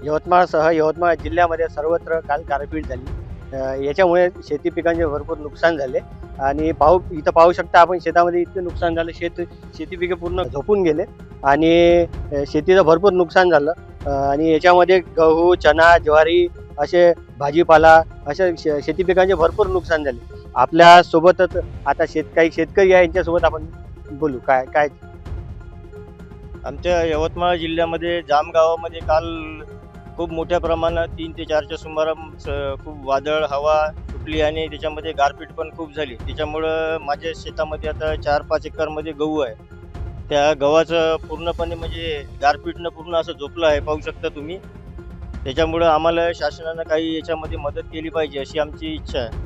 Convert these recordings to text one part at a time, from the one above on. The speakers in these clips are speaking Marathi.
यवतमाळसह यवतमाळ जिल्ह्यामध्ये सर्वत्र काल गारपीट झाली. याच्यामुळे शेती पिकांचे भरपूर नुकसान झाले आणि इथं पाहू शकता आपण, शेतामध्ये इतकं नुकसान झालं, शेती पिके पूर्ण झोपून गेले आणि शेतीचं भरपूर नुकसान झालं. आणि याच्यामध्ये गहू, चना, ज्वारी असे भाजीपाला अशा शेती पिकांचे भरपूर नुकसान झाले. आपल्या सोबतच आता काही शेतकरी आहे, यांच्यासोबत आपण बोलू. काय काय आमच्या यवतमाळ जिल्ह्यामध्ये जाम गावामध्ये काल खूप मोठ्या प्रमाणात 3 ते 4च्या सुमारास खूप वादळ हवा सुटली आणि त्याच्यामध्ये गारपीट पण खूप झाली. त्याच्यामुळं माझ्या शेतामध्ये आता 4-5 एकरमध्ये गहू आहे. त्या गव्हाचं पूर्णपणे म्हणजे गारपीटनं पूर्ण असं झोपलं आहे, पाहू शकता तुम्ही. त्याच्यामुळं आम्हाला शासनानं काही याच्यामध्ये मदत केली पाहिजे अशी आमची इच्छा आहे.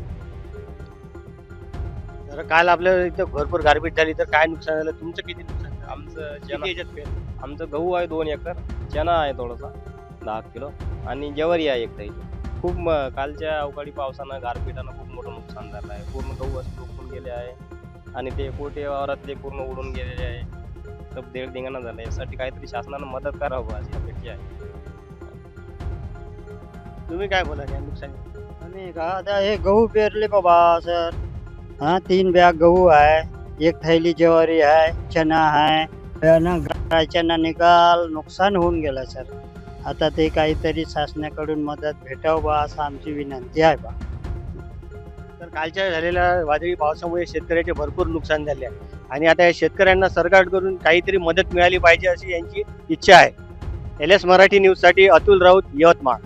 तर काल आपल्या इथं भरपूर गारपीट झाली, तर काय नुकसान झालं? तुमचं किती नुकसान झालं? आमचं किती चना याच्यात पेरलं? आमचं गहू आहे 2 एकर, चना आहे थोडासा 10 किलो आणि ज्वारी आहे एक ताईची. खूप कालच्या अवकाळी पावसानं गारपिटानं खूप मोठं नुकसान झालं आहे. पूर्ण गहू असे झोपून गेले आहे आणि ते कोटे वावरातले पूर्ण उडून गेलेले आहे. तर 1.5 धिंगाणा झाला. यासाठी काहीतरी शासनानं मदत करावं अशी अपेक्षा आहे. तुम्ही काय बोला या नुकसान? आम्ही का आता हे गहू पेरले बाबा सर. 3 बॅग गहू आहे, 1 थैली ज्वारी आहे, चना आहे. चना निकाल नुकसान होऊन गेला सर. आता ते काहीतरी शासनाकडून मदत भेटावं बा असं आमची विनंती आहे बा. तर कालच्या झालेल्या वादळी पावसामुळे शेतकऱ्याचे भरपूर नुकसान झाले आहे आणि आता या शेतकऱ्यांना सरकारकडून काहीतरी मदत मिळाली पाहिजे अशी यांची इच्छा आहे. LS मराठी न्यूजसाठी अतुल राऊत, यवतमाळ.